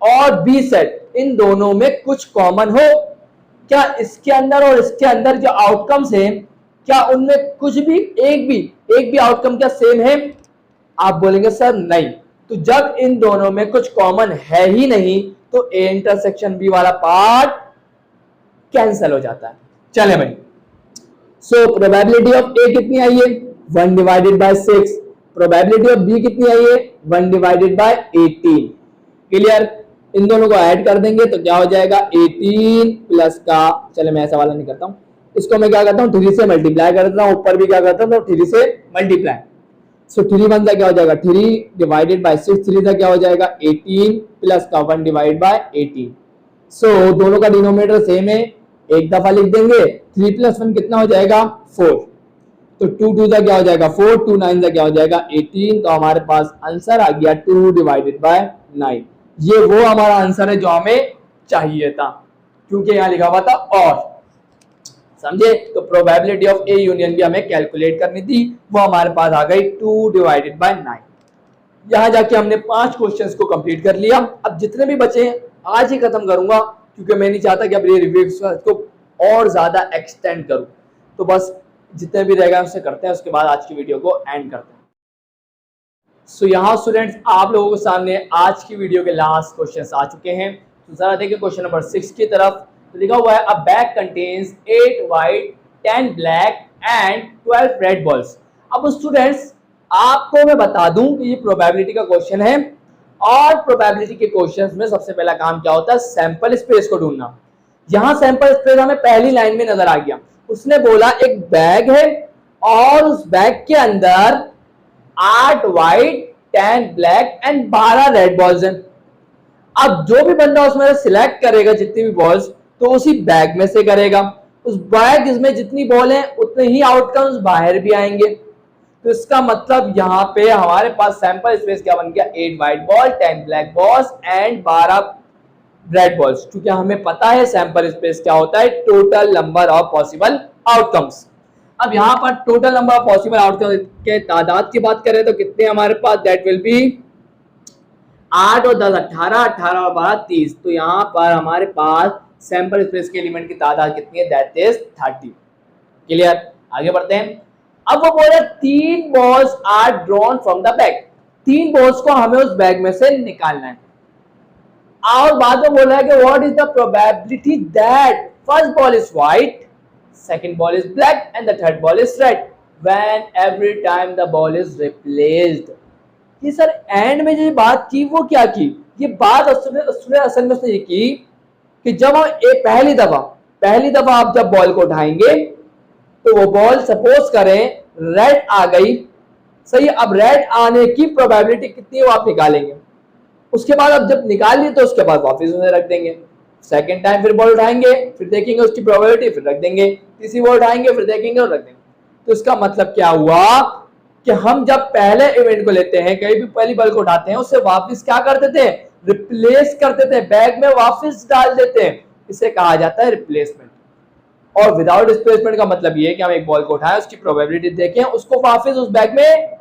और बी सेट इन दोनों में कुछ कॉमन हो। क्या इसके अंदर और इसके अंदर जो आउटकम्स हैं क्या उनमें कुछ भी एक भी आउटकम क्या सेम है? आप बोलेंगे सर नहीं। तो जब इन दोनों में कुछ कॉमन है ही नहीं तो ए इंटरसेक्शन बी वाला पार्ट कैंसिल हो जाता है। चले भाई, सो प्रोबेबिलिटी ऑफ ए कितनी आई है? 1/6। प्रोबेबिलिटी ऑफ बी कितनी आई है? 1/18। क्लियर? इन दोनों को ऐड कर देंगे तो क्या हो जाएगा? 18 प्लस का, चले मैं ऐसा वाला नहीं करता हूं, इसको मैं क्या करता हूं 3 से मल्टीप्लाई कर देता हूं, ऊपर भी क्या करता हूं 3 से मल्टीप्लाई। सो 3 1 क्या हो जाएगा? 3/6। 3 क्या हो जाएगा? 18 प्लस का 1/18। सो दोनों का डिनोमिनेटर सेम है, एक दफा लिख देंगे। 3 + 1 कितना हो जाएगा? 4। तो 2 2 क्या हो जाएगा? 4। 2 9 क्या हो जाएगा? 18। तो हमारे पास आंसर आ गया 2/9। ये वो हमारा आंसर है जो हमें चाहिए था, क्योंकि यहां लिखा हुआ था और। समझे। तो प्रोबेबिलिटी ऑफ ए यूनियन भी हमें कैलकुलेट करनी थी, वो हमारे पास आ गई 2/9। यहाँ जाके हमने 5 क्वेश्चंस को कंप्लीट कर लिया। अब जितने भी बचे आज ही खत्म करूंगा, क्योंकि मैं नहीं चाहता कि अब ये रिव्यू को और ज्यादा एक्सटेंड करूं। तो बस जितने भी रहेगा उससे करते हैं, उसके बाद आज की वीडियो को एंड करते हैं। सो यहाँ स्टूडेंट्स आप लोगों के सामने आज की वीडियो के लास्ट क्वेश्चंस आ चुके हैं। तो जरा देखिए क्वेश्चन नंबर 6 की तरफ। तो लिखा हुआ है अ bag contains 8 white 10 black and 12 red balls. अब स्टूडेंट्स आपको मैं बता दूं कि ये प्रोबेबिलिटी का क्वेश्चन है, और प्रोबेबिलिटी के क्वेश्चंस में सबसे पहला काम क्या होता है, सैंपल स्पेस को ढूंढना। यहाँ सैंपल स्पेस हमें पहली लाइन में नजर आ गया। उसने बोला एक बैग है और उस बैग के अंदर 8 white 10 black and 12 red balls हैं। अब जो भी बंदा उसमें सिलेक्ट करेगा जितनी भी बॉल्स, तो उसी बैग में से करेगा। उस बैग में जितनी बॉल है उतने ही आउटकम्स बाहर भी आएंगे। तो इसका मतलब यहाँ पे हमारे पास सैंपल स्पेस क्या बन गया, 8 white ball 10 black balls and 12 red balls. क्योंकि हमें पता है सैंपल स्पेस क्या होता है, total number of possible outcomes. अब यहाँ पर total number of possible outcomes के तादाद की बात करें तो कितने हमारे पास, दैट विल बी 8 और 10 18, 18 और 12 30। तो यहाँ पर हमारे पास सैंपल स्पेस के एलिमेंट की तादाद कितनी है, दैट इज 30। क्लियर, आगे बढ़ते हैं। अब वो बोल रहे 3 balls are drawn from the bag. 3 balls को हमें उस बैग में से निकालना है। और बाद में बोल रहा है कि what is the probability that first ball is white, second ball is black and the third ball is red when every time the ball is replaced। ये सर एंड में जो बात की वो क्या की, ये बात असल में उसने ये की कि जब हम पहली दफा आप जब बॉल को उठाएंगे तो वो बॉल सपोज करें रेड आ गई, सही। अब रेड आने की प्रोबेबिलिटी कितनी है वो आप निकालेंगे। उसके बाद अब जब निकाल लिए तो उसके बाद वापस उन्हें रख देंगे। सेकेंड टाइम फिर बॉल उठाएंगे, फिर देखेंगे उसकी प्रोबेबिलिटी, फिर रख देंगे। तीसरी बॉल उठाएंगे, फिर देखेंगे और रख देंगे। तो इसका मतलब क्या हुआ कि हम जब पहले इवेंट को लेते हैं, कहीं भी पहली बॉल को उठाते हैं, उससे वापस क्या कर देते हैं, रिप्लेस कर देते हैं, बैग में वापस डाल देते हैं। इसे कहा जाता है रिप्लेसमेंट। और विदाउट डिस्प्लेसमेंट का मतलब ये है कि हम एक बॉल को उठाएं, उसकी प्रोबेबिलिटी देखें, उसको वापस उस बैग में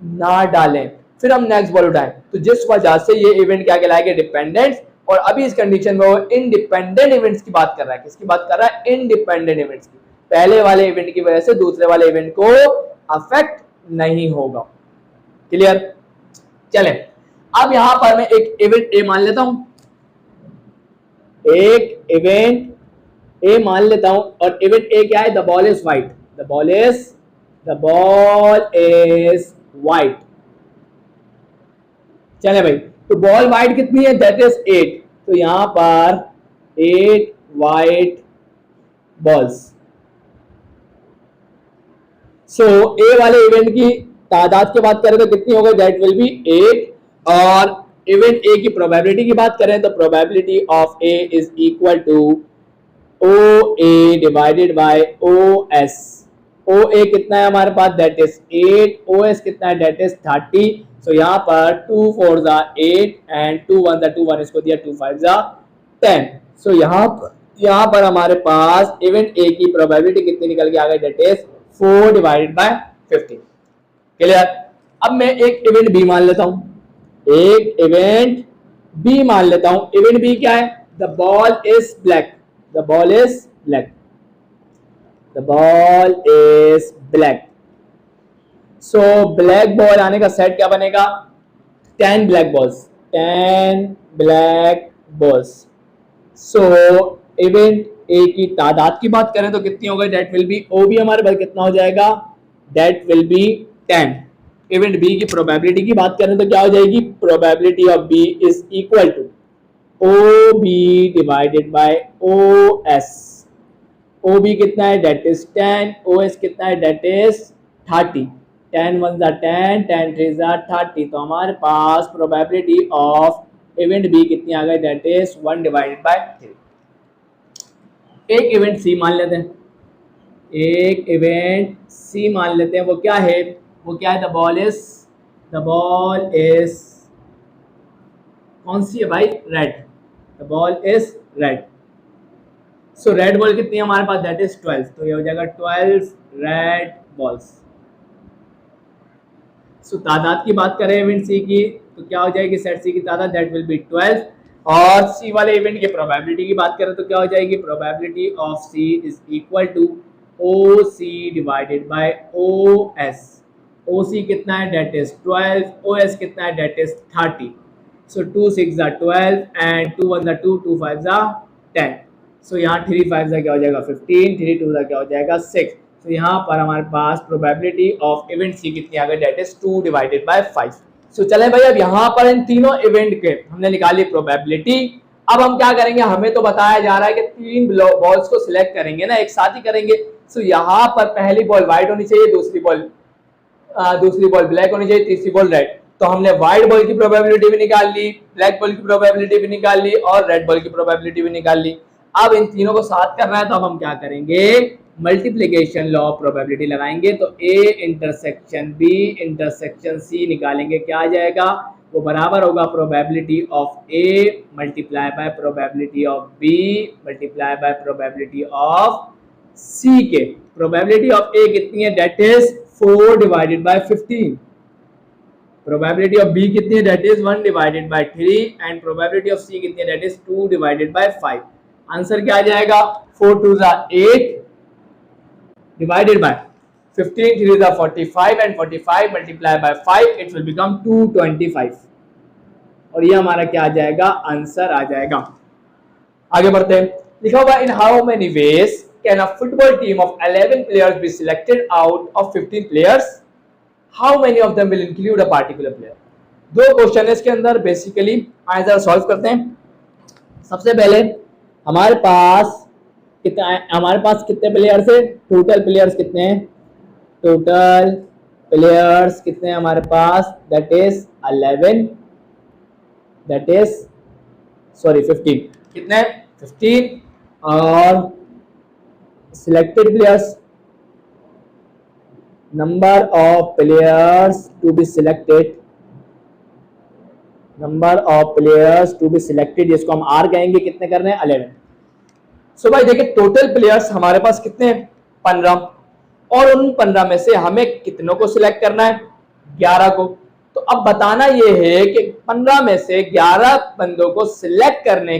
ना डालें, फिर हम नेक्स्ट बॉल उठाएं। तो जिस वजह से ये इवेंट क्या कहलाएगा, डिपेंडेंट। और अभी इस कंडीशन में वो इंडिपेंडेंट इवेंट्स की बात कर रहा है। किसकी बात कर रहा है, इंडिपेंडेंट इवेंट्स की। पहले वाले इवेंट की वजह से दूसरे वाले इवेंट को अफेक्ट नहीं होगा। क्लियर, चले। अब यहां पर मैं एक इवेंट ए मान लेता हूं, एक इवेंट ए मान लेता हूं। और इवेंट ए क्या है, the ball is white, the ball is white. चले भाई, तो बॉल वाइट कितनी है, दैट इज 8। तो यहां पर 8 वाइट बॉल्स। सो ए वाले इवेंट की तादाद की बात करें तो कितनी हो गई, दैट विल बी 8। और इवेंट ए की प्रोबेबिलिटी की बात करें तो probability of A is equal to O A divided by O S. O A कितना है हमारे पास, दैट इज 8। ओ एस कितना है, दैट इज 30। सो यहाँ पर 2 4 8 एंड 2 1 2 1 इसको दिया, 2 5 10। सो यहाँ पर हमारे पास इवेंट ए की प्रोबेबिलिटी कितनी निकल के आ गई, that is 4 divided by 15। Clear. अब मैं एक इवेंट बी मान लेता हूं, एक इवेंट बी मान लेता हूं। इवेंट बी क्या है, the ball is black, the ball is black, the ball is black. So black ball आने का सेट क्या बनेगा, 10 black balls, 10 black balls. So event A की तादाद की बात करें तो कितनी हो गई, that will be, O B हमारे पास कितना हो जाएगा, that will be 10। Event B की प्रोबेबिलिटी की बात करें तो क्या हो जाएगी, probability of B is equal to O B divided by O S. O B कितना है, दैट इज 10। ओ एस कितना है, दैट इज 30। 10 1 10, 10 3 30। तो हमारे पास प्रोबेबिलिटी ऑफ इवेंट बी कितनी आ गई, दैट इज 1 डिवाइडेड बाय 3। एक इवेंट सी मान लेते हैं, एक इवेंट सी मान लेते हैं। वो क्या है, वो क्या है, द बॉल इज कौन सी है भाई, red, the ball is red. So red ball कितनी है हमारे पास, दैट इज 12, तो ये हो जाएगा 12 रेड बॉल्स। सो तादाद की बात करें इवेंट सी की, तो क्या हो जाएगी सेट सी की तादाद, दैट विल बी 12। और सी वाले इवेंट की प्रोबेबिलिटी की बात करें तो क्या हो जाएगी, probability of C is equal to O C divided by O S. O C कितना है, डेट इज 12, ओ एस कितना है, that is 30। So 2 6 12 and 2 1 2, 2 5 10। So यहाँ 3 5 क्या हो जाएगा 15, 3 2 क्या हो जाएगा 6। तो यहाँ पर हमारे पास प्रोबेबिलिटी ऑफ इवेंट सी कितनी आ गई, डेट इज 2 डिवाइडेड बाय 5। सो चले भाई, अब यहाँ पर इन तीनों इवेंट के हमने निकाली प्रोबेबिलिटी। अब हम क्या करेंगे, हमें तो बताया जा रहा है कि 3 बॉल्स को सिलेक्ट करेंगे ना, एक साथ ही करेंगे। सो यहाँ पर पहली बॉल व्हाइट होनी चाहिए, दूसरी बॉल ब्लैक होनी चाहिए, तीसरी बॉल रेड। तो हमने व्हाइट बॉल की प्रोबेबिलिटी भी निकाल ली, ब्लैक बॉल की प्रोबेबिलिटी भी निकाल ली और रेड बॉल की प्रोबेबिलिटी भी निकाल ली। अब इन तीनों को साथ करना है, तो अब हम क्या करेंगे, मल्टीप्लिकेशन लॉ ऑफ प्रोबेबिलिटी लगाएंगे। तो A intersection B intersection C निकालेंगे, क्या आ जाएगा, वो बराबर होगा probability of A multiply by probability of B multiply by probability of C के। प्रोबेबिलिटी ऑफ ए कितनी है, that is 4 divided by 15। Probability of B कितनी है, that is 1 divided by 3 and probability of C कितनी है, that is 2 divided by 5। Answer क्या आ जाएगा, 4 2 8 divided by 15 3 45 and 45 multiply by 5, it will become 225। और ये हमारा क्या आ जाएगा, आंसर आ जाएगा। आगे बढ़ते हैं, लिखा हुआ in how many ways can a football team of 11 players be selected out of 15 players, how many of them will include a particular player. दो क्वेश्चन है इसके अंदर बेसिकली, आइए जरा सॉल्व करते हैं। सबसे पहले हमारे पास कितने प्लेयर्स है, टोटल प्लेयर्स कितने हैं, टोटल प्लेयर्स कितने हैं हमारे पास, दैट इज 11, दैट इज 15, कितने 15। और selected players, number of players to be selected, number of players to be selected, जिसको हम आर कहेंगे, कितने करने हैं 11। सो भाई देखिए, टोटल प्लेयर्स हमारे पास कितने हैं 15, और उन 15 में से हमें कितनों को सिलेक्ट करना है, 11 को। तो अब बताना ये है कि 15 में से 11 बंदों को सिलेक्ट करने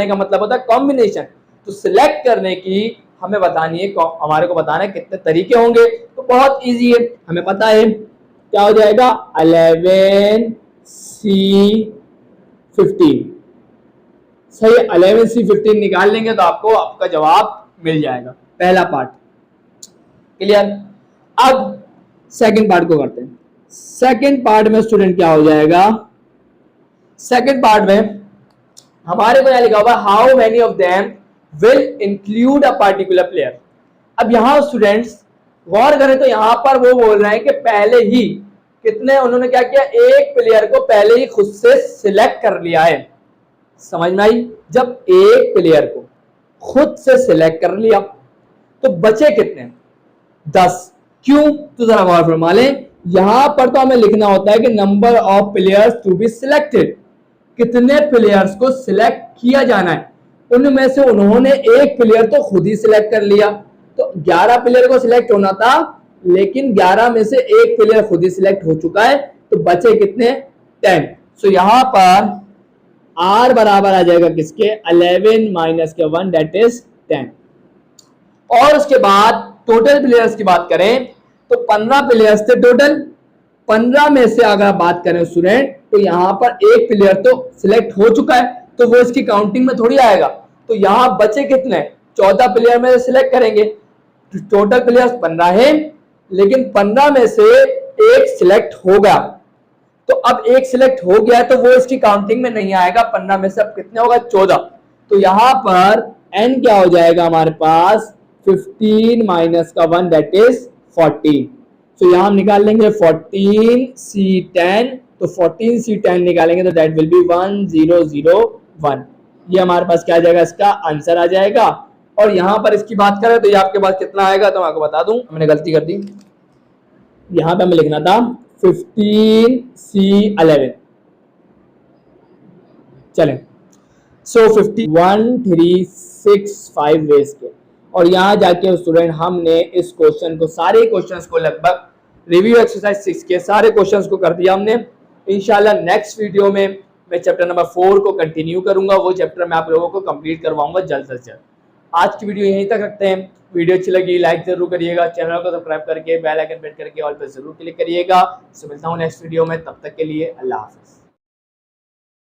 का मतलब होता है कॉम्बिनेशन। तो सिलेक्ट करने की हमें बतानी है, हमारे को बताना है कितने तरीके होंगे। तो बहुत इजी है, हमें पता है क्या हो जाएगा, 11 C 15, सही, 11 C 15 निकाल लेंगे तो आपको आपका जवाब मिल जाएगा, पहला पार्ट क्लियर। अब सेकंड पार्ट को करते हैं। सेकंड पार्ट में स्टूडेंट क्या हो जाएगा, सेकंड पार्ट में हमारे को यहां लिखा हुआ how many of them will include a particular player. अब यहां स्टूडेंट्स गौर करें तो यहां पर वो बोल रहे हैं कि पहले ही कितने, उन्होंने क्या किया, एक प्लेयर को पहले ही खुद से सिलेक्ट कर लिया है। समझ में आई, जब एक प्लेयर को खुद से सिलेक्ट कर लिया तो बचे कितने, 10। क्यों, तो जरा गौर फरमा लें, यहां पर तो हमें लिखना होता है कि number of players to be selected, कितने प्लेयर्स को सिलेक्ट किया जाना है। उनमें से उन्होंने एक प्लेयर तो खुद ही सिलेक्ट कर लिया, तो 11 प्लेयर को सिलेक्ट होना था, लेकिन 11 में से एक प्लेयर खुद ही सिलेक्ट हो चुका है, तो बचे कितने, 10। सो यहां पर आर बराबर आ जाएगा किसके, 11 माइनस के 1, दैट इज 10। और उसके बाद टोटल प्लेयर्स की बात करें तो 15 प्लेयर्स थे टोटल। 15 में से अगर बात करें स्टूडेंट, तो यहां पर एक प्लेयर तो सिलेक्ट हो चुका है, तो वो इसकी काउंटिंग में थोड़ी आएगा। तो यहां बचे कितने, 14 प्लेयर में से सिलेक्ट करेंगे। टोटल प्लेयर्स 15 है, लेकिन 15 में से एक सिलेक्ट होगा, तो अब एक सिलेक्ट हो गया तो वो इसकी काउंटिंग में नहीं आएगा। 15 में से अब कितने होगा, 14। तो यहां पर n क्या हो जाएगा हमारे पास, 15 माइनस का 1, दैट इज 14। तो यहां हम निकाल लेंगे 14C10, तो 14C10 निकालेंगे तो दैट विल बी 1001। ये हमारे पास क्या आ जाएगा, इसका आंसर आ जाएगा। और यहां पर इसकी बात करें तो ये आपके पास कितना आएगा, तो मैं आपको बता दूं, मैंने गलती कर दी, यहां पे हमें लिखना था 15C11। चलें, सो 51365 वेज के। और यहाँ जाके स्टूडेंट हमने इस क्वेश्चन को, सारे क्वेश्चंस को लगभग रिव्यू एक्सरसाइज 6 के सारे क्वेश्चंस को कर दिया हमने। इंशाल्लाह नेक्स्ट वीडियो में मैं चैप्टर नंबर 4 को कंटिन्यू करूंगा, वो चैप्टर मैं आप लोगों को कंप्लीट करवाऊंगा जल्द से जल्द। आज की वीडियो यहीं तक रखते हैं। वीडियो अच्छी लगी लाइक जरूर करिएगा, चैनल को सब्सक्राइब करके बेल आइकन प्रेस करके ऑल पे जरूर क्लिक करिएगा। सो मिलता हूँ नेक्स्ट वीडियो में, तब तक के लिए अल्लाह हाफिज़।